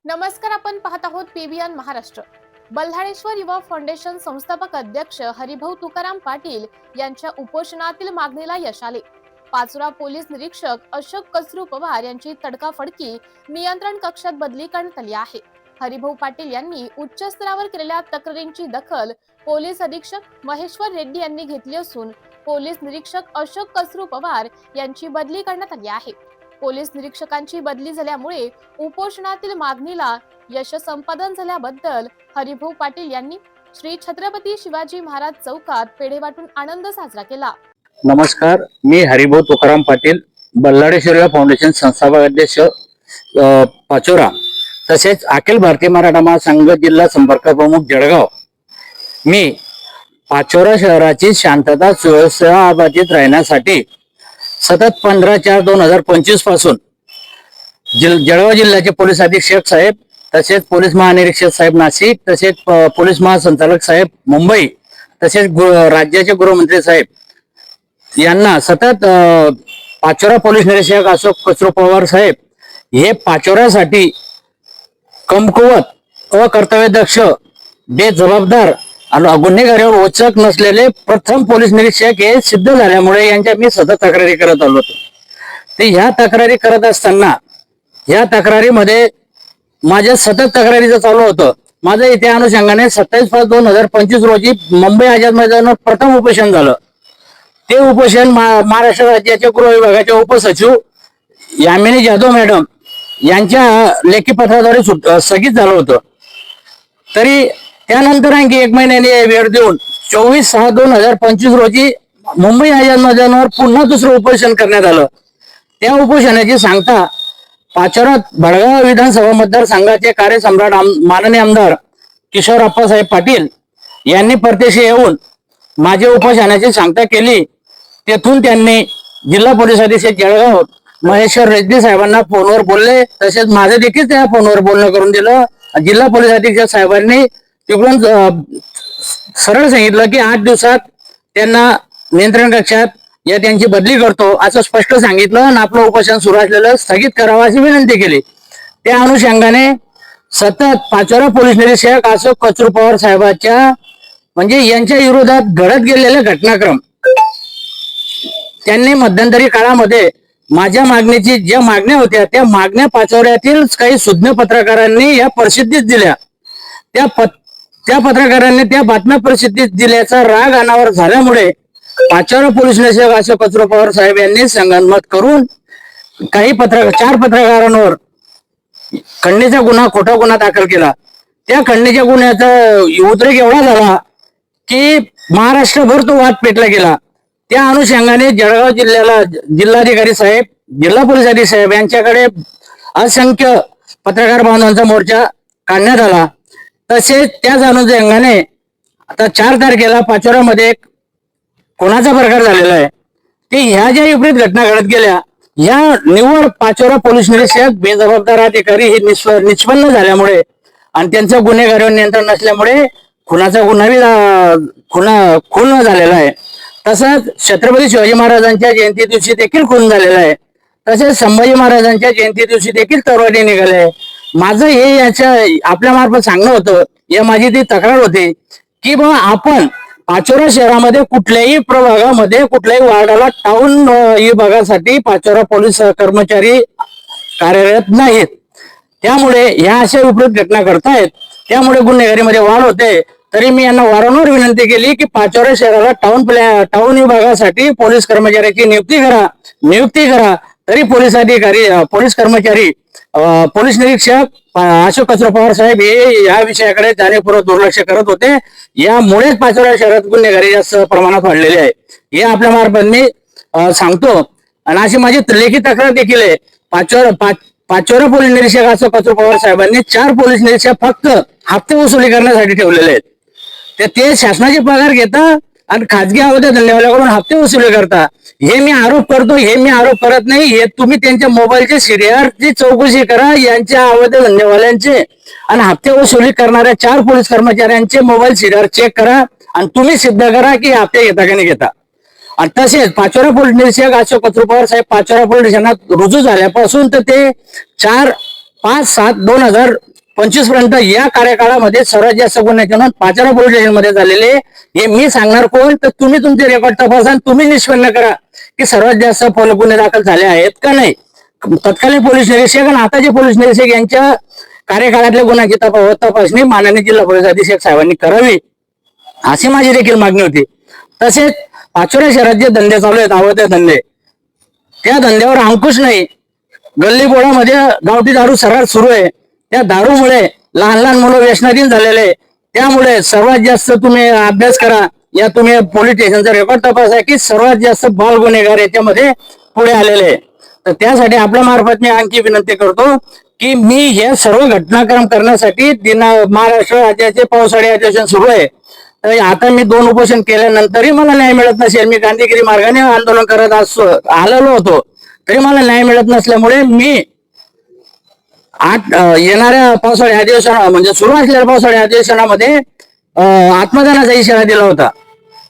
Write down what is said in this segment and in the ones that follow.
नमस्कार, आपण पाहत आहोत पीबीएन महाराष्ट्र. बल्हाळेश्वर युवा फाउंडेशन संस्थापक अध्यक्ष हरिभाऊ तुकाराम पाटील यांच्या उपोषणातील मागणीला यश आले. पाचोरा पोलीस निरीक्षक अशोक कचरू पवार यांची तडकाफडकी नियंत्रण कक्षात बदली करण्यात आली आहे. हरिभाऊ पाटील यांनी उच्च स्तरावर केलेल्या तक्रारींची दखल पोलीस अधीक्षक महेश्वर रेड्डी यांनी घेतली असून पोलीस निरीक्षक अशोक कचरू पवार यांची बदली करण्यात आली आहे. पोलीस निरीक्षकांची बदली झाल्यामुळे उपोषणातील मागणीला यश संपादन झाल्याबद्दल हरिभाऊ पाटील यांनी श्री छत्रपती शिवाजी महाराज चौकात पेढे वाटून आनंद साजरा केला. नमस्कार, मी हरिभाऊ तुकाराम पाटील, बल्हाळेश्वर फाउंडेशन संस्थापक अध्यक्ष पाचोरा, तसेच अखिल भारतीय मराठा महासंघ जिल्हा संपर्क प्रमुख जळगाव. मी पाचोरा शहराची शांतता सुव्यवस्था अबाधित राहण्यासाठी सतत 15/4/2025 पासून जळगाव जिल्ह्याचे पोलीस अधीक्षक साहेब, तसेच पोलीस महानिरीक्षक साहेब नाशिक, तसेच पोलीस महासंचालक साहेब मुंबई, तसेच राज्याचे गृहमंत्री साहेब यांना सतत पाचोरा पोलीस निरीक्षक अशोक कचरू पवार साहेब हे पाचोऱ्यासाठी कमकुवत, अकर्तव्यदक्ष, बेजबाबदार आणि गुन्हेगारीवर वचक नसलेले प्रथम पोलीस निरीक्षक हे सिद्ध झाल्यामुळे यांच्या मी सतत तक्रारी करत आलो होतो. ते ह्या तक्रारी करत असताना या तक्रारीमध्ये माझ्या सतत तक्रारीचं चालू होतं. माझं इथे अनुषंगाने 27/5/2025 रोजी मुंबई आझाद मैदानावर प्रथम उपोषण झालं. ते उपोषण महाराष्ट्र राज्याच्या गृह विभागाच्या उपसचिव यामिनी जाधव मॅडम यांच्या लेखी पत्राद्वारे स्थगित झालं होतं. तरी त्यानंतर आणखी 1 महिन्याने वेळ देऊन 24/6/2025 रोजी मुंबई आझाद मैदानावर पुन्हा दुसरं उपोषण करण्यात आलं. त्या उपोषणाची सांगता पाचोरा भडगाव विधानसभा मतदारसंघाचे कार्यसम्राट माननीय आमदार किशोर अप्पासाहेब पाटील यांनी परदेशी येऊन माझ्या उपोषणाची सांगता केली. तेथून त्यांनी जिल्हा पोलीस अधीक्षक जळगाव महेश्वर रेड्डी साहेबांना फोनवर बोलले, तसेच माझं देखील त्या फोनवर बोलणं करून दिलं. जिल्हा पोलीस अधीक्षक साहेबांनी तिकडून सरळ सांगितलं की 8 दिवसात त्यांना नियंत्रण कक्षात या त्यांची बदली करतो असं स्पष्ट सांगितलं आणि आपलं उपोषण सुरू असलेलं स्थगित करावं अशी विनंती केली. त्या अनुषंगाने सतत पाचोरा पोलीस निरीक्षक अशोक कचरू पवार साहेबांच्या म्हणजे यांच्या विरोधात घडत गेलेले घटनाक्रम, त्यांनी मध्यंतरी काळामध्ये माझ्या मागणीची ज्या मागण्या होत्या त्या मागण्या पाचोऱ्यातील काही सुज्ञ पत्रकारांनी या प्रसिद्धीत दिल्या. त्या पत्रकारांनी त्या बातम्या प्रसिद्धीत दिल्याचा राग अनावर झाल्यामुळे पाचोरा पोलीस निरीक्षक अशोक कचरू पवार साहेब यांनी संगनमत करून काही 4 पत्रकारांवर खंडणीचा गुन्हा, खोटा गुन्हा दाखल केला. त्या खंडणीच्या गुन्ह्याचा उद्रेक एवढा झाला की महाराष्ट्रभर तो वाद पेटला गेला. त्या अनुषंगाने जळगाव जिल्ह्याला जिल्हाधिकारी साहेब, जिल्हा पोलीस अधिकारी साहेब यांच्याकडे असंख्य पत्रकार बांधवांचा मोर्चा काढण्यात आला. तसेच त्याच अनुषंगाने आता 4 तारखेला पाचोऱ्यामध्ये कोणाचा प्रकार झालेला आहे की ह्या ज्या विपरीत घटना घडत गेल्या, ह्या निव्वळ पाचोरा पोलीस निरीक्षक बेजबाबदार अधिकारी हे निष्पन्न झाल्यामुळे आणि त्यांचं गुन्हेगारीवर नियंत्रण नसल्यामुळे खुनाचा खून झालेला आहे. तसंच छत्रपती शिवाजी महाराजांच्या जयंती दिवशी देखील खून झालेला आहे. तसेच संभाजी महाराजांच्या जयंती दिवशी देखील तलवारी निघाले. माझं हे याच्या आपल्या मार्फत सांगणं होतं, या माझी ती तक्रार होती की बाबा आपण पाचोरा शहरामध्ये कुठल्याही प्रभागामध्ये कुठल्याही वार्डाला टाउन विभागासाठी पाचोरा पोलीस कर्मचारी कार्यरत नाहीत. त्यामुळे ह्या अशा विपरीत घटना घडतायत, त्यामुळे गुन्हेगारीमध्ये वाढ होते. तरी मी यांना वारंवार विनंती केली की पाचोरा शहराला टाउन विभागासाठी पोलीस कर्मचाऱ्याची नियुक्ती करा. तरी पोलीस अधिकारी, पोलीस कर्मचारी, पोलीस निरीक्षक अशोक कचरू पवार साहेब हे या विषयाकडे जाणीवपूर्वक दुर्लक्ष करत होते. यामुळेच पाचोरा शहरात गुन्हेगारी जास्त प्रमाणात वाढलेली आहे हे आपल्या मार्फत मी सांगतो. आणि अशी माझी लेखी तक्रार देखील आहे. पाचोरा पोलीस निरीक्षक अशोक कचरू पवार साहेबांनी 4 पोलीस निरीक्षक फक्त हप्ते वसुली करण्यासाठी ठेवलेले आहेत. ते शासनाचे पगार घेता आणि खाजगी अवधी धंदेवाल्याकडून हप्ते वसुली करता. हे मी आरोप करतो, हे मी आरोप करत नाही. हे तुम्ही त्यांच्या मोबाईलचे सिरियरची चौकशी करा, यांच्या अवधी धंदेवाल्यांचे आणि हप्ते वसुली करणाऱ्या 4 पोलीस कर्मचाऱ्यांचे मोबाईल सिरियर चेक करा आणि तुम्ही सिद्ध करा की हप्ते घेता का नाही घेता. आणि तसेच पाचोरा पोलीस निरीक्षक अशोक कचरू पवार साहेब पाचोरा पोलीस स्टेशनात रुजू झाल्यापासून तर ते 4/5/7/2000 25 पर्यंत या कार्यकाळामध्ये सर्वात जास्त गुन्ह्याच्या नोंद पाचोरा पोलीस स्टेशनमध्ये झालेले. हे मी सांगणार कोण, तर तुम्ही तुमचे रेकॉर्ड तपासा आणि तुम्ही निष्पन्न करा की सर्वात जास्त गुन्हे दाखल झाले आहेत का नाही. तत्कालीन पोलीस निरीक्षक आणि आताचे पोलीस निरीक्षक यांच्या कार्यकाळातल्या गुन्ह्याची तपासणी माननीय जिल्हा पोलीस अधीक्षक साहेबांनी करावी, अशी माझी देखील मागणी होती. तसेच पाचोरा शहरात जे धंदे चालू आहेत, अवैध धंदे, त्या धंद्यावर अंकुश नाही. गल्लीबोळामध्ये गावठी दारू सर्रास सुरू आहे. त्या दारूमुळे लहान लहान मुलं व्यसनाधीन झालेले. त्यामुळे सर्वात जास्त तुम्ही अभ्यास करा, या तुम्ही पोलीस स्टेशनचा रेकॉर्ड तपासा की सर्वात जास्त बाल गुन्हेगार याच्यामध्ये पुढे आलेले. तर त्यासाठी आपल्या मार्फत मी आणखी विनंती करतो की मी हे सर्व घटनाक्रम करण्यासाठी महाराष्ट्र राज्याचे पावसाळी अधिवेशन सुरू आहे. तर आता मी 2 उपोषण केल्यानंतरही मला न्याय मिळत नसेल, मी गांधीगिरी मार्गाने आंदोलन करत आलेलो होतो, तरी मला न्याय मिळत नसल्यामुळे मी येणाऱ्या पावसाळी अधिवेशन म्हणजे सुरू असलेल्या पावसाळी अधिवेशनामध्ये आत्मदानाचा इशारा दिला होता.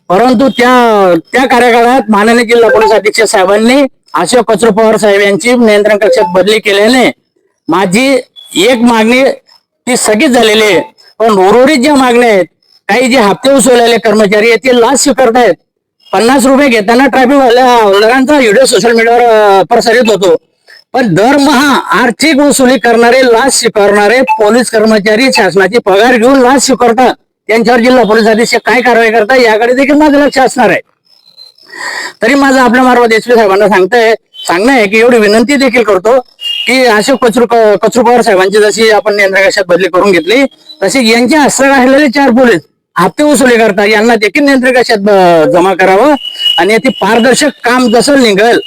परंतु त्या कार्यकाळात माननीय जिल्हा पोलीस अधीक्षक साहेबांनी अशोक कचरू पवार साहेब यांची नियंत्रण कक्षात बदली केल्याने माझी एक मागणी ती स्थगित झालेली आहे. पण उर्वरित ज्या मागण्या आहेत, काही जे हप्ते उचललेले कर्मचारी आहेत ते लाच स्वीकारतायत. 50 रुपये घेताना ट्रॅफिक वाल्यांचा व्हिडिओ सोशल मीडियावर प्रसारित होतो. पण दरमहा आर्थिक वसुली करणारे, लाच स्वीकारणारे पोलीस कर्मचारी शासनाची पगार घेऊन लाच स्वीकारतात. त्यांच्यावर जिल्हा पोलीस अधीक्षक काय कारवाई करतात याकडे देखील माझं लक्ष असणार आहे. तरी माझं आपल्या मार्फत एसपी साहेबांना सांगणं आहे की एवढी विनंती देखील करतो की अशोक कचरू पवार साहेबांची जशी आपण नियंत्रण कक्षात बदली करून घेतली, तशी यांच्या हस्तात राहिलेले 4 पोलीस हप्ते वसुली करतात, यांना देखील नियंत्रण कक्षात जमा करावं आणि ती पारदर्शक काम जसं निघेल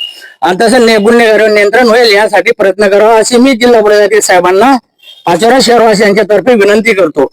आणि तसं गुन्हेगारांवर नियंत्रण होईल यासाठी प्रयत्न करावा, अशी मी जिल्हा पोलीस साहेबांना पाचोरा शहरवासियांच्या तर्फे विनंती करतो.